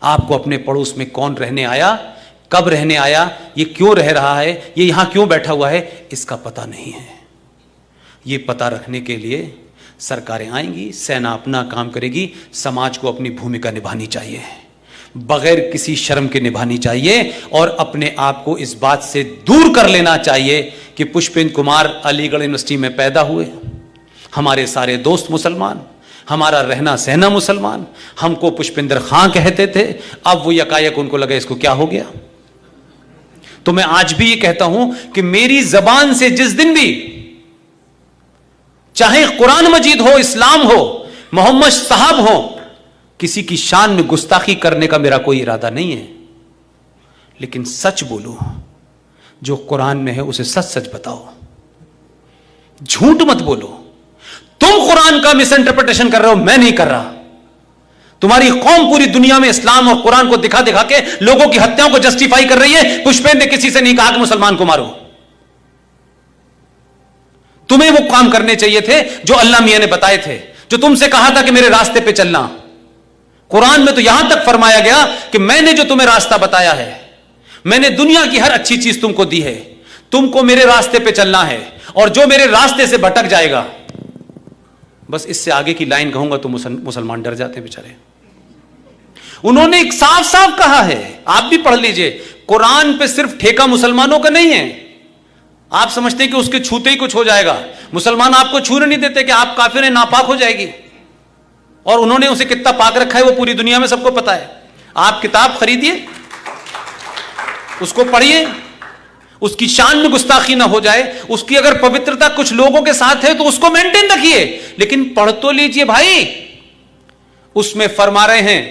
आपको अपने पड़ोस में कौन रहने आया, कब रहने आया, ये क्यों रह रहा है, ये यहां क्यों बैठा हुआ है, इसका पता नहीं है। ये पता रखने के लिए सरकारें आएंगी, सेना अपना काम करेगी, समाज को अपनी भूमिका निभानी चाहिए, बगैर किसी शर्म के निभानी चाहिए, और अपने आप को इस बात से दूर कर लेना चाहिए कि पुष्पेंद्र कुमार अलीगढ़ यूनिवर्सिटी में पैदा हुए, हमारे सारे दोस्त मुसलमान, हमारा रहना सहना मुसलमान, हमको पुष्पेंद्र खां कहते थे, अब वो यकायक उनको लगा इसको क्या हो गया। तो मैं आज भी ये कहता हूं कि मेरी जबान से जिस दिन भी, चाहे कुरान मजीद हो, इस्लाम हो, मोहम्मद साहब हो, किसी की शान में गुस्ताखी करने का मेरा कोई इरादा नहीं है, लेकिन सच बोलो, जो कुरान में है उसे सच सच बताओ, झूठ मत बोलो। तुम कुरान का मिस इंटरप्रिटेशन कर रहे हो, मैं नहीं कर रहा। तुम्हारी कौम पूरी दुनिया में इस्लाम और कुरान को दिखा दिखा के लोगों की हत्याओं को जस्टिफाई कर रही है। पुष्पेंद्र ने किसी से नहीं कहा कि मुसलमान को मारो। तुम्हें वो काम करने चाहिए थे जो अल्लाह मियां ने बताए थे, जो तुमसे कहा था कि मेरे रास्ते पे चलना। कुरान में तो यहां तक फरमाया गया कि मैंने जो तुम्हें रास्ता बताया है, मैंने दुनिया की हर अच्छी चीज तुमको दी है, तुमको मेरे रास्ते पे चलना है, और जो मेरे रास्ते से भटक जाएगा, बस इससे आगे की लाइन कहूंगा तो मुसलमान डर जाते बेचारे। उन्होंने एक साफ साफ कहा है, आप भी पढ़ लीजिए, कुरान पे सिर्फ ठेका मुसलमानों का नहीं है। आप समझते हैं कि उसके छूते ही कुछ हो जाएगा, मुसलमान आपको छूने नहीं देते कि आप काफिर हैं, नापाक हो जाएगी, और उन्होंने उसे कितना पाक रखा है वो पूरी दुनिया में सबको पता है। आप किताब खरीदिए, उसको पढ़िए, उसकी शान में गुस्ताखी ना हो जाए, उसकी अगर पवित्रता कुछ लोगों के साथ है तो उसको मेंटेन रखिए, लेकिन पढ़ तो लीजिए भाई। उसमें फरमा रहे हैं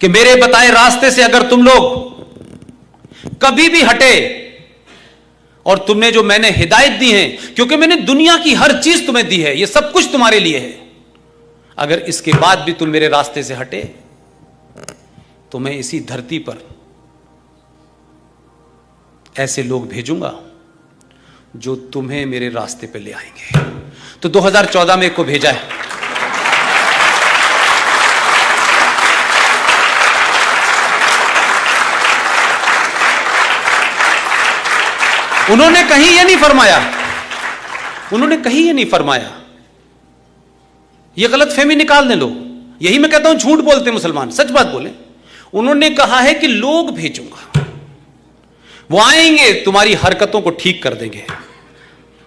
कि मेरे बताए रास्ते से अगर तुम लोग कभी भी हटे, और तुमने जो मैंने हिदायत दी है, क्योंकि मैंने दुनिया की हर चीज तुम्हें दी है, ये सब कुछ तुम्हारे लिए है, अगर इसके बाद भी तुम मेरे रास्ते से हटे तो मैं इसी धरती पर ऐसे लोग भेजूंगा जो तुम्हें मेरे रास्ते पे ले आएंगे। तो 2014 में एक को भेजा है, उन्होंने कहीं ये नहीं फरमाया, उन्होंने कहीं ये नहीं फरमाया, ये गलतफहमी निकाल दें लोग। यही मैं कहता हूं, झूठ बोलते मुसलमान, सच बात बोले। उन्होंने कहा है कि लोग भेजूंगा, वो आएंगे, तुम्हारी हरकतों को ठीक कर देंगे।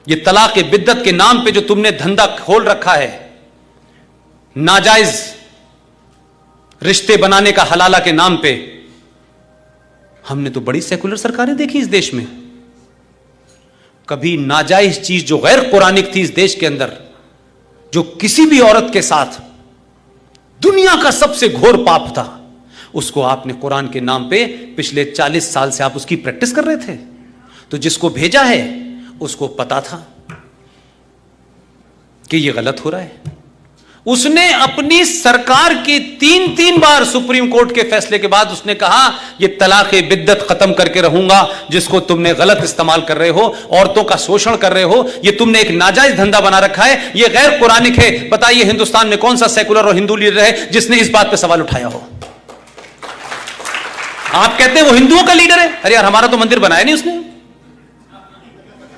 ये तलाक बिद्दत के नाम पे जो तुमने धंधा खोल रखा है, नाजायज रिश्ते बनाने का हलाला के नाम पे, हमने तो बड़ी सेकुलर सरकारें देखी इस देश में। कभी नाजायज चीज जो गैर कुरानिक थी इस देश के अंदर, जो किसी भी औरत के साथ दुनिया का सबसे घोर पाप था, उसको आपने कुरान के नाम पे पिछले 40 साल से आप उसकी प्रैक्टिस कर रहे थे। तो जिसको भेजा है उसको पता था कि ये गलत हो रहा है। उसने अपनी सरकार की 3 बार सुप्रीम कोर्ट के फैसले के बाद उसने कहा ये तलाक बिद्दत खत्म करके रहूंगा, जिसको तुमने गलत इस्तेमाल कर रहे हो, औरतों का शोषण कर रहे हो, ये तुमने एक नाजायज धंधा बना रखा है, ये गैर कुरानिक है। बताइए हिंदुस्तान में कौन सा सेकुलर और हिंदू लीडर है जिसने इस बात पर सवाल उठाया हो? आप कहते हैं वो हिंदुओं का लीडर है। अरे यार, हमारा तो मंदिर बनाया नहीं उसने,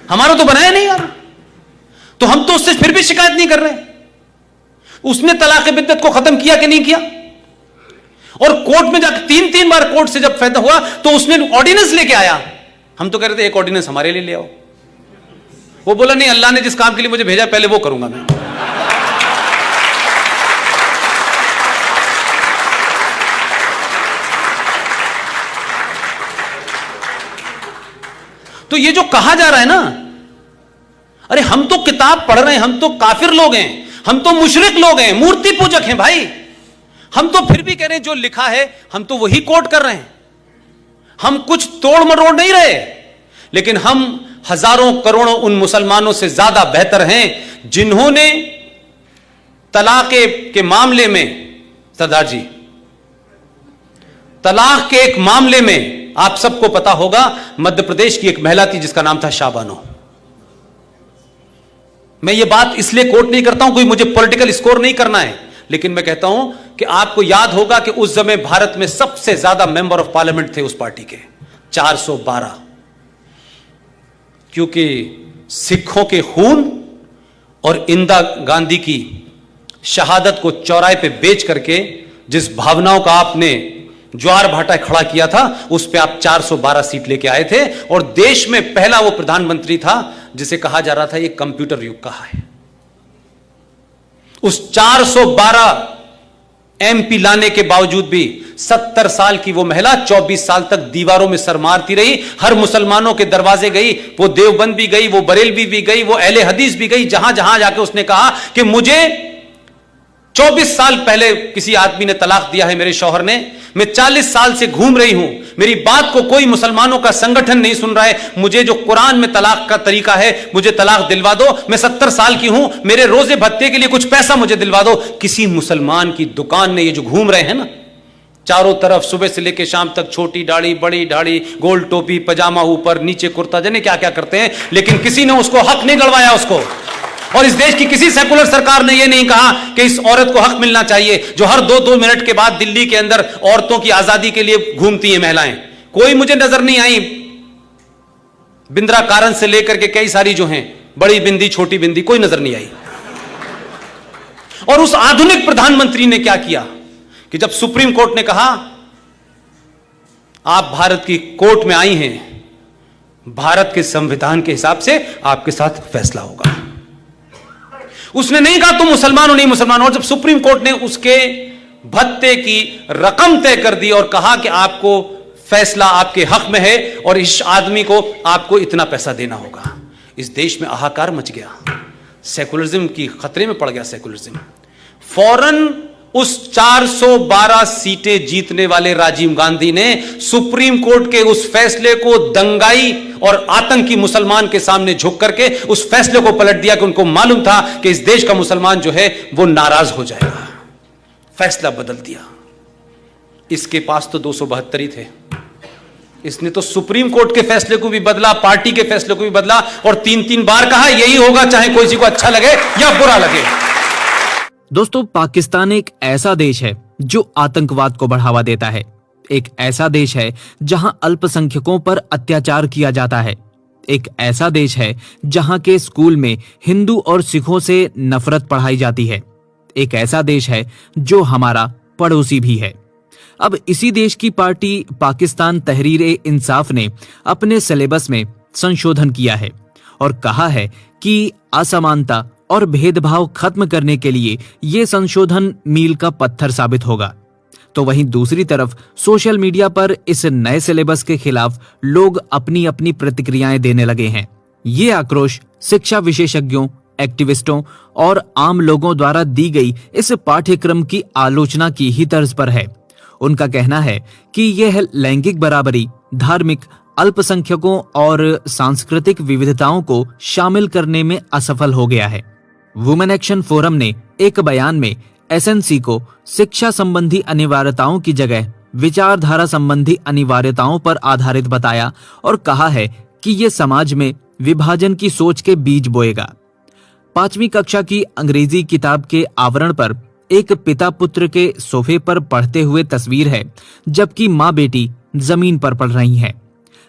हमारा तो बनाया नहीं यार, तो हम तो उससे फिर भी शिकायत नहीं कर रहे। उसने तलाक बिद्दत को खत्म किया कि नहीं किया? और कोर्ट में जाकर 3 बार कोर्ट से जब फायदा हुआ तो उसने ऑर्डिनेंस लेके आया। हम तो कह रहे थे एक ऑर्डिनेंस हमारे लिए ले आओ। वो बोला नहीं, अल्लाह ने जिस काम के लिए मुझे भेजा पहले वो करूंगा मैं। तो ये जो कहा जा रहा है ना, अरे हम तो किताब पढ़ रहे हैं, हम तो काफिर लोग हैं, हम तो मुशरिक लोग हैं, मूर्ति पूजक हैं भाई, हम तो फिर भी कह रहे हैं जो लिखा है हम तो वही कोट कर रहे हैं। हम कुछ तोड़ मरोड़ नहीं रहे, लेकिन हम हजारों करोड़ों उन मुसलमानों से ज्यादा बेहतर हैं जिन्होंने तलाक के मामले में, सरदार जी, तलाक के एक मामले में आप सबको पता होगा, मध्य प्रदेश की एक महिला थी जिसका नाम था शाबानो। मैं ये बात इसलिए कोट नहीं करता हूं, कोई मुझे पॉलिटिकल स्कोर नहीं करना है, लेकिन मैं कहता हूं कि आपको याद होगा कि उस समय भारत में सबसे ज्यादा मेंबर ऑफ पार्लियामेंट थे उस पार्टी के, 412, क्योंकि सिखों के खून और इंदिरा गांधी की शहादत को चौराहे पे बेच करके जिस भावनाओं का आपने ज्वार भाटा खड़ा किया था, उस पे आप 412 सीट लेके आए थे और देश में पहला वो प्रधानमंत्री था जिसे कहा जा रहा था ये कंप्यूटर युग का है। उस 412 एमपी लाने के बावजूद भी 70 साल की वो महिला 24 साल तक दीवारों में सर मारती रही, हर मुसलमानों के दरवाजे गई, वो देवबंद भी गई, वो बरेलवी भी गई, वो अहले हदीस भी गई, जहां जहां जाके उसने कहा कि मुझे 24 साल पहले किसी आदमी ने तलाक दिया है मेरे शौहर ने, मैं 40 साल से घूम रही हूं, मेरी बात को कोई मुसलमानों का संगठन नहीं सुन रहा है, मुझे जो कुरान में तलाक का तरीका है मुझे तलाक दिलवा दो, मैं 70 साल की हूं, मेरे रोजे भत्ते के लिए कुछ पैसा मुझे दिलवा दो। किसी मुसलमान की दुकान ने, ये जो घूम रहे हैं ना चारों तरफ सुबह से लेकर शाम तक, छोटी दाढ़ी बड़ी दाढ़ी, गोल टोपी, पजामा ऊपर नीचे कुर्ता, जाने क्या क्या करते हैं, लेकिन किसी ने उसको हक नहीं गलवाया उसको। और इस देश की किसी सेकुलर सरकार ने यह नहीं कहा कि इस औरत को हक मिलना चाहिए जो हर 2-2 मिनट के बाद दिल्ली के अंदर औरतों की आजादी के लिए घूमती हैं महिलाएं। कोई मुझे नजर नहीं आई। बिंद्रा कारण से लेकर के कई सारी जो हैं, बड़ी बिंदी छोटी बिंदी, कोई नजर नहीं आई। और उस आधुनिक प्रधानमंत्री ने क्या किया कि जब सुप्रीम कोर्ट ने कहा आप भारत की कोर्ट में आई हैं, भारत के संविधान के हिसाब से आपके साथ फैसला होगा, उसने नहीं कहा तुम मुसलमान हो नहीं मुसलमान हो। और जब सुप्रीम कोर्ट ने उसके भत्ते की रकम तय कर दी और कहा कि आपको फैसला आपके हक में है और इस आदमी को आपको इतना पैसा देना होगा, इस देश में हाहाकार मच गया, सेकुलरिज्म की खतरे में पड़ गया सेकुलरिज्म। फौरन उस 412 सीटें जीतने वाले राजीव गांधी ने सुप्रीम कोर्ट के उस फैसले को दंगाई और आतंकी मुसलमान के सामने झुक करके उस फैसले को पलट दिया कि उनको मालूम था कि इस देश का मुसलमान जो है वो नाराज हो जाएगा। फैसला बदल दिया। इसके पास तो 272 ही थे, इसने तो सुप्रीम कोर्ट के फैसले को भी बदला, पार्टी के फैसले को भी बदला और 3-3 बार कहा यही होगा चाहे किसी को अच्छा लगे या बुरा लगे। दोस्तों, पाकिस्तान एक ऐसा देश है जो आतंकवाद को बढ़ावा देता है, एक ऐसा देश है जहां अल्पसंख्यकों पर अत्याचार किया जाता है, एक ऐसा देश है जहां के स्कूल में हिंदू और सिखों से नफरत पढ़ाई जाती है, एक ऐसा देश है जो हमारा पड़ोसी भी है। अब इसी देश की पार्टी पाकिस्तान तहरीर-ए-इंसाफ ने अपने सिलेबस में संशोधन किया है और कहा है कि असमानता और भेदभाव खत्म करने के लिए यह संशोधन मील का पत्थर साबित होगा। तो वहीं दूसरी तरफ सोशल मीडिया पर इस नए सिलेबस के खिलाफ लोग अपनी अपनी प्रतिक्रियाएं देने लगे हैं। ये आक्रोश शिक्षा विशेषज्ञों, एक्टिविस्टों और आम लोगों द्वारा दी गई इस पाठ्यक्रम की आलोचना की ही तर्ज पर है। उनका कहना है कि यह लैंगिक बराबरी, धार्मिक अल्पसंख्यकों और सांस्कृतिक विविधताओं को शामिल करने में असफल हो गया है। वुमेन एक्शन फोरम ने एक बयान में एसएनसी को शिक्षा संबंधी अनिवार्यताओं की जगह विचारधारा संबंधी अनिवार्यताओं पर आधारित बताया और कहा है कि ये समाज में विभाजन की सोच के बीज बोएगा। 5वीं कक्षा की अंग्रेजी किताब के आवरण पर एक पिता पुत्र के सोफे पर पढ़ते हुए तस्वीर है, जबकि माँ बेटी जमीन पर पढ़ रही हैं।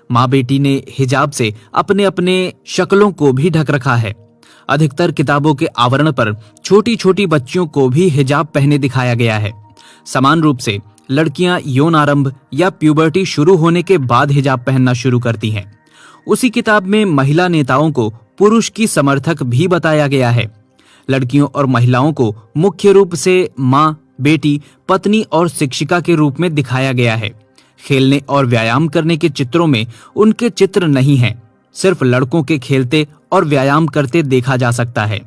माँ बेटी ने हिजाब से अपने अपने शक्लों को भी ढक रखा है। अधिकतर किताबों के आवरण पर छोटी छोटी बच्चियों को भी हिजाब पहने दिखाया गया है। समान रूप से लड़कियां यौन आरंभ या प्यूबर्टी शुरू होने के बाद हिजाब पहनना शुरू करती हैं। उसी किताब में महिला नेताओं को पुरुष की समर्थक भी बताया गया है। लड़कियों और महिलाओं को मुख्य रूप से माँ, बेटी, पत्नी और शिक्षिका के रूप में दिखाया गया है। खेलने और व्यायाम करने के चित्रों में उनके चित्र नहीं हैं। सिर्फ लड़कों के खेलते और व्यायाम करते देखा जा सकता है।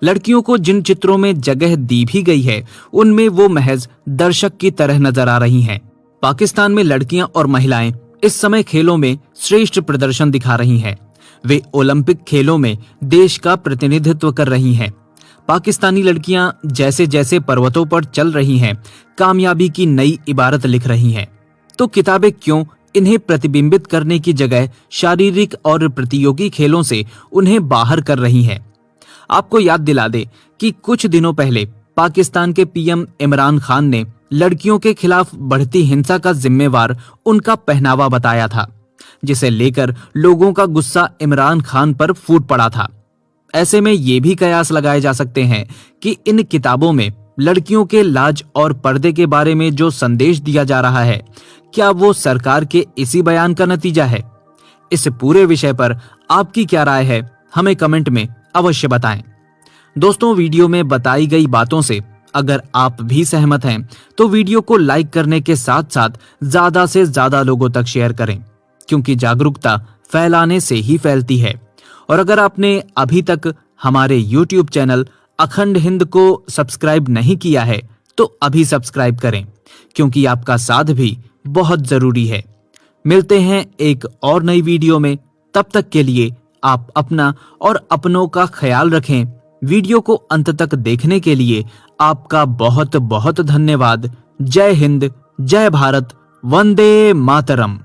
लड़कियों को जिन चित्रों में जगह दी भी गई है उनमें वो महज दर्शक की तरह नजर आ रही हैं। पाकिस्तान में लड़कियां और महिलाएं इस समय खेलों में श्रेष्ठ प्रदर्शन दिखा रही हैं। वे ओलंपिक खेलों में देश का प्रतिनिधित्व कर रही हैं। पाकिस्तानी लड़कियां जैसे जैसे पर्वतों पर चल रही हैं, कामयाबी की नई इबारत लिख रही हैं। तो किताबें क्यों इन्हें प्रतिबिंबित करने की जगह शारीरिक और प्रतियोगी खेलों से उन्हें बाहर कर रही हैं? आपको याद दिला दे कि कुछ दिनों पहले पाकिस्तान के पीएम इमरान खान ने लड़कियों के खिलाफ बढ़ती हिंसा का जिम्मेवार उनका पहनावा बताया था, जिसे लेकर लोगों का गुस्सा इमरान खान पर फूट पड़ा था। ऐसे में ये भी कयास लगाए जा सकते हैं कि इन किताबों में लड़कियों के लाज और पर्दे के बारे में जो संदेश दिया जा रहा है, क्या वो सरकार के इसी बयान का नतीजा है? इस पूरे विषय पर आपकी क्या राय है, हमें कमेंट में अवश्य बताएं। दोस्तों, वीडियो में बताई गई बातों से अगर आप भी सहमत हैं तो वीडियो को लाइक करने के साथ साथ ज्यादा से ज्यादा लोगों तक शेयर करें, क्योंकि जागरूकता फैलाने से ही फैलती है। और अगर आपने अभी तक हमारे YouTube चैनल अखंड हिंद को सब्सक्राइब नहीं किया है तो अभी सब्सक्राइब करें, क्योंकि आपका साथ भी बहुत जरूरी है। मिलते हैं एक और नई वीडियो में, तब तक के लिए आप अपना और अपनों का ख्याल रखें। वीडियो को अंत तक देखने के लिए आपका बहुत बहुत धन्यवाद। जय हिंद, जय भारत, वंदे मातरम।